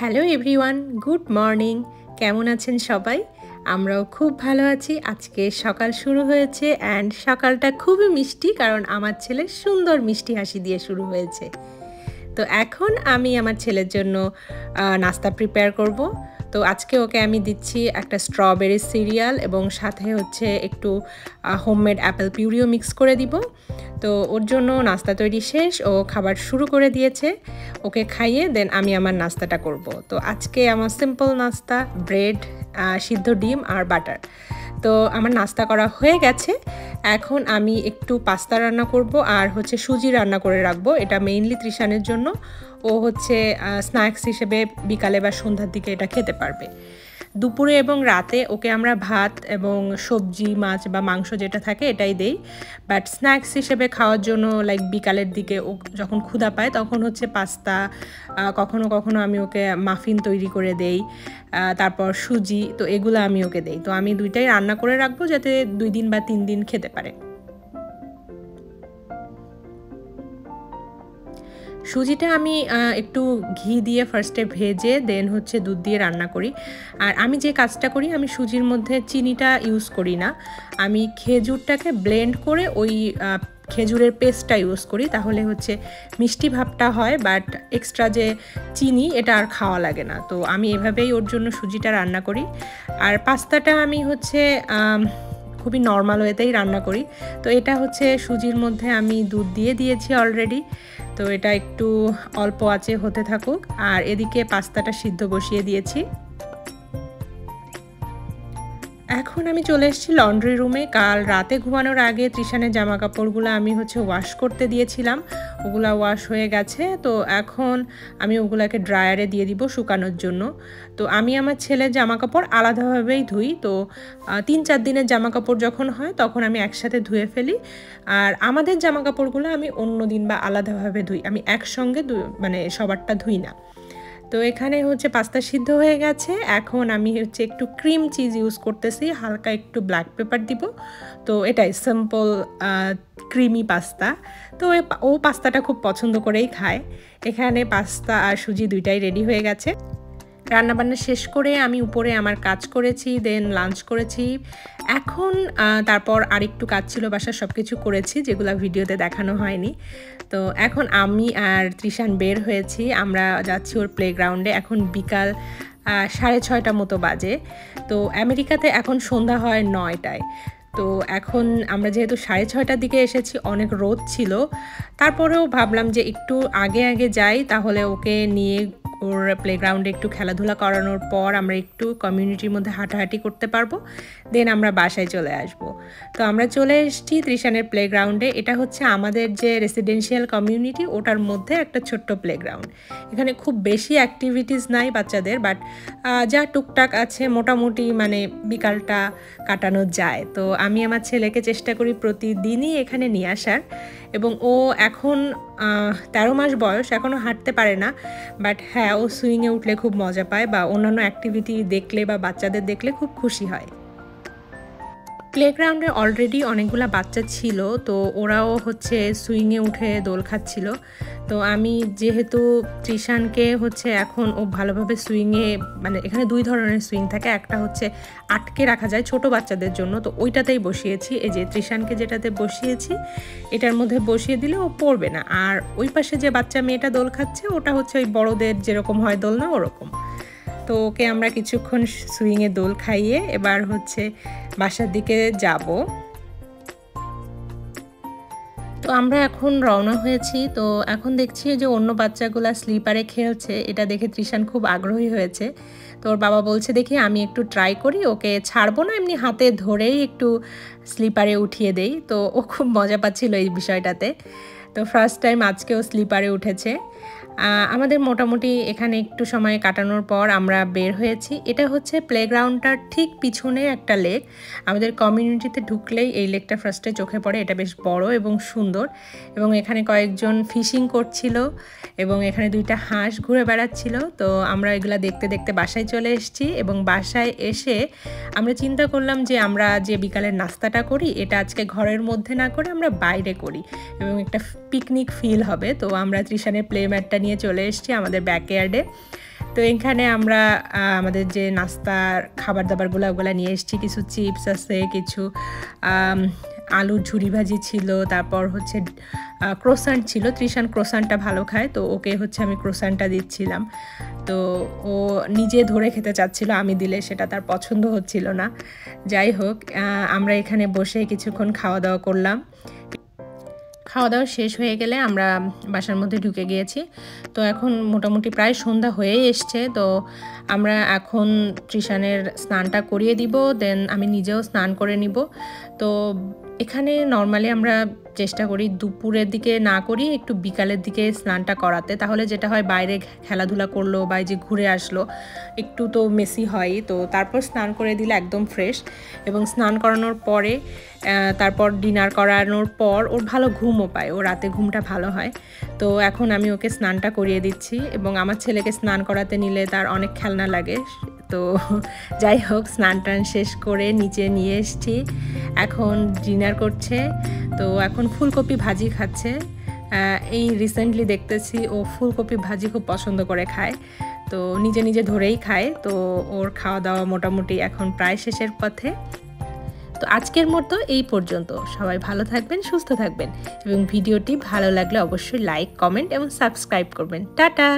Hello everyone, good morning. কেমন আছেন সবাই? আমরাও খুব ভালো আছি। আজকে সকাল শুরু হয়েছে অ্যান্ড সকালটা খুবই মিষ্টি, কারণ আমার ছেলের সুন্দর মিষ্টি হাসি দিয়ে শুরু হয়েছে। তো এখন আমি আমার ছেলের জন্য নাস্তা প্রিপেয়ার করব। তো আজকে ওকে আমি দিচ্ছি একটা স্ট্রবেরি সিরিয়াল এবং সাথে হচ্ছে একটু হোমমেড অ্যাপেল পিউরিও মিক্স করে দিব। তো ওর জন্য নাস্তা তৈরি শেষ, ও খাবার শুরু করে দিয়েছে। ওকে খাইয়ে দেন আমি আমার নাস্তাটা করব। তো আজকে আমার সিম্পল নাস্তা, ব্রেড, সিদ্ধ ডিম আর বাটার। তো আমার নাস্তা করা হয়ে গেছে। এখন আমি একটু পাস্তা রান্না করব আর হচ্ছে সুজি রান্না করে রাখবো। এটা মেইনলি তৃষানের জন্য। ও হচ্ছে স্ন্যাক্স হিসেবে বিকালে বা সন্ধ্যার দিকে এটা খেতে পারবে। দুপুরে এবং রাতে ওকে আমরা ভাত এবং সবজি, মাছ বা মাংস যেটা থাকে এটাই দেই। বাট স্ন্যাক্স হিসেবে খাওয়ার জন্য লাইক বিকালের দিকে ও যখন ক্ষুধা পায় তখন হচ্ছে পাস্তা, কখনো কখনো আমি ওকে মাফিন তৈরি করে দেই, তারপর সুজি, তো এগুলো আমি ওকে দেই। তো আমি দুইটাই রান্না করে রাখবো যাতে 2 দিন বা 3 দিন খেতে পারে। সুজিটা আমি একটু ঘি দিয়ে ফার্স্টে ভেজে দেন হচ্ছে দুধ দিয়ে রান্না করি। আর আমি যে কাজটা করি, আমি সুজির মধ্যে চিনিটা ইউজ করি না, আমি খেজুরটাকে ব্লেন্ড করে ওই খেজুরের পেস্টটা ইউজ করি, তাহলে হচ্ছে মিষ্টি ভাবটা হয়, বাট এক্সট্রা যে চিনি এটা আর খাওয়া লাগে না। তো আমি এভাবেই ওর জন্য সুজিটা রান্না করি। আর পাস্তাটা আমি হচ্ছে খুবই নর্মাল ওয়েতেই রান্না করি। তো এটা হচ্ছে সুজির মধ্যে আমি দুধ দিয়ে দিয়েছি অলরেডি, তো এটা একটু অল্প আঁচে হতে থাকুক। আর এদিকে পাস্তাটা সিদ্ধ বসিয়ে দিয়েছি। এখন আমি চলে এসেছি লন্ড্রি রুমে। কাল রাতে ঘুমানোর আগে তৃষানের জামা কাপড়গুলো আমি হচ্ছে ওয়াশ করতে দিয়েছিলাম, ওগুলা ওয়াশ হয়ে গেছে। তো এখন আমি ওগুলাকে ড্রায়ারে দিয়ে দিব শুকানোর জন্য। তো আমি আমার ছেলের জামা কাপড় আলাদাভাবেই ধুই। তো 3-4 দিনের জামা কাপড় যখন হয় তখন আমি একসাথে ধুয়ে ফেলি। আর আমাদের জামা কাপড়গুলো আমি অন্য দিন বা আলাদাভাবে ধুই, আমি একসঙ্গে মানে সবারটা ধুই না। তো এখানে হচ্ছে পাস্তা সিদ্ধ হয়ে গেছে। এখন আমি হচ্ছে একটু ক্রিম চিজ ইউজ করতেছি, হালকা একটু ব্ল্যাক পেপার দিব। তো এটাই সিম্পল ক্রিমি পাস্তা। তো ও পাস্তাটা খুব পছন্দ করেই খায়। এখানে পাস্তা আর সুজি দুইটাই রেডি হয়ে গেছে। রান্নাবান্না শেষ করে আমি উপরে আমার কাজ করেছি, দেন লাঞ্চ করেছি। এখন তারপর আরেকটু কাজ ছিল, বাসার সব কিছু করেছি যেগুলো ভিডিওতে দেখানো হয়নি। তো এখন আমি আর তৃষান বের হয়েছি, আমরা যাচ্ছি ওর প্লেগ্রাউন্ডে। এখন বিকাল 6:30 মতো বাজে। তো আমেরিকাতে এখন সন্ধ্যা হয় 9টায়। তো এখন আমরা যেহেতু 6:30টার দিকে এসেছি, অনেক রোদ ছিল, তারপরেও ভাবলাম যে একটু আগে আগে যাই, তাহলে ওকে নিয়ে ওর প্লেগ্রাউন্ডে একটু খেলাধুলা করানোর পর আমরা একটু কমিউনিটির মধ্যে হাঁটাহাঁটি করতে পারবো, দেন আমরা বাসায় চলে আসব। তো আমরা চলে এসেছি তৃষানের প্লেগ্রাউন্ডে। এটা হচ্ছে আমাদের যে রেসিডেন্সিয়াল কমিউনিটি ওটার মধ্যে একটা ছোট্ট প্লেগ্রাউন্ড। এখানে খুব বেশি অ্যাক্টিভিটিস নাই বাচ্চাদের, বাট যা টুকটাক আছে মোটামুটি মানে বিকালটা কাটানো যায়। তো আমি আমার ছেলেকে চেষ্টা করি প্রতিদিনই এখানে নিয়ে আসার, এবং ও এখন 13 মাস বয়স, এখনও হাঁটতে পারে না, বাট হ্যাঁ, ও সুইংয়ে উঠলে খুব মজা পায় বা অন্যান্য অ্যাক্টিভিটি দেখলে বা বাচ্চাদের দেখলে খুব খুশি হয়। প্লেগ্রাউন্ডে অলরেডি অনেকগুলো বাচ্চা ছিল, তো ওরাও হচ্ছে সুইংয়ে উঠে দোল খাচ্ছিল। তো আমি যেহেতু তৃষানকে হচ্ছে এখন ও ভালোভাবে সুইংয়ে, মানে এখানে 2 ধরনের সুইং থাকে, একটা হচ্ছে আটকে রাখা যায় ছোট বাচ্চাদের জন্য, তো ওইটাতেই বসিয়েছি। এই যে তৃষানকে যেটাতে বসিয়েছি এটার মধ্যে বসিয়ে দিলে ও পড়বে না। আর ওই পাশে যে বাচ্চা মেয়েটা দোল খাচ্ছে ওটা হচ্ছে ওই বড়দের যেরকম হয় দোলনা ওরকম। তো ওকে আমরা কিছুক্ষণ সুইংয়ে দোল খাইয়ে এবার হচ্ছে বাসার দিকে যাব। তো আমরা এখন রওনা হয়েছি। তো এখন দেখছি যে অন্য বাচ্চাগুলা স্লিপারে খেলছে, এটা দেখে তৃষান খুব আগ্রহী হয়েছে। তো ওর বাবা বলছে দেখি আমি একটু ট্রাই করি, ওকে ছাড়বো না, এমনি হাতে ধরেই একটু স্লিপারে উঠিয়ে দেই। তো ও খুব মজা পাচ্ছিল এই বিষয়টাতে। তো ফার্স্ট টাইম আজকেও স্লিপারে উঠেছে। আমাদের মোটামুটি এখানে একটু সময় কাটানোর পর আমরা বের হয়েছি। এটা হচ্ছে প্লেগ্রাউন্ডটার ঠিক পিছনে একটা লেক। আমাদের কমিউনিটিতে ঢুকলেই এই লেকটা ফার্স্টে চোখে পড়ে। এটা বেশ বড় এবং সুন্দর, এবং এখানে কয়েকজন ফিশিং করছিল এবং এখানে 2টা হাঁস ঘুরে বেড়াচ্ছিল। তো আমরা এগুলা দেখতে দেখতে বাসায় চলে এসেছি, এবং বাসায় এসে আমরা চিন্তা করলাম যে আমরা যে বিকালের নাস্তাটা করি এটা আজকে ঘরের মধ্যে না করে আমরা বাইরে করি এবং একটা পিকনিক ফিল হবে। তো আমরা তৃষানের প্লে ম্যাটটা নিয়ে চলে এসেছি আমাদের ব্যাকইয়ার্ডে। তো এখানে আমরা আমাদের যে নাস্তার খাবার দাবারগুলো ওগুলো নিয়ে এসেছি। কিছু চিপস আছে, কিছু আলুর ঝুরি ভাজি ছিল, তারপর হচ্ছে ক্রোসান্ট ছিল। তৃষান ক্রোসান্টটা ভালো খায়, তো ওকে হচ্ছে আমি ক্রোসান্টটা দিচ্ছিলাম। তো ও নিজে ধরে খেতে চাচ্ছিল, আমি দিলে সেটা তার পছন্দ হচ্ছিল না। যাই হোক, আমরা এখানে বসে কিছুক্ষণ খাওয়া দাওয়া করলাম। খাওয়া দাওয়া শেষ হয়ে গেলে আমরা বাসার মধ্যে ঢুকে গিয়েছি। তো এখন মোটামুটি প্রায় সন্ধ্যা হয়েই এসছে। তো আমরা এখন তৃষানের স্নানটা করিয়ে দিব, দেন আমি নিজেও স্নান করে নিব। তো এখানে নর্মালি আমরা চেষ্টা করি দুপুরের দিকে না করি, একটু বিকালের দিকে স্নানটা করাতে। তাহলে যেটা হয়, বাইরে খেলাধুলা করলো বা যে ঘুরে আসলো, একটু তো মেসি হয়। তো তারপর স্নান করে দিলে একদম ফ্রেশ। এবং স্নান করানোর পরে তারপর ডিনার করানোর পর ওর ভালো ঘুমও পায়, ও রাতে ঘুমটা ভালো হয়। তো এখন আমি ওকে স্নানটা করিয়ে দিচ্ছি। এবং আমার ছেলেকে স্নান করাতে নিলে তার অনেক খেলনা লাগে। তো যাই হোক, স্নান টান শেষ করে নিচে নিয়ে এসেছি, এখন ডিনার করছে। তো এখন ফুলকপি ভাজি খাচ্ছে। এই রিসেন্টলি দেখতেছি ও ফুলকপি ভাজি খুব পছন্দ করে খায়, তো নিজে নিজে ধরেই খায়। তো ওর খাওয়া দাওয়া মোটামুটি এখন প্রায় শেষের পথে। তো আজকের মতো এই পর্যন্ত। সবাই ভালো থাকবেন, সুস্থ থাকবেন, এবং ভিডিওটি ভালো লাগলে অবশ্যই লাইক, কমেন্ট এবং সাবস্ক্রাইব করবেন। টাটা।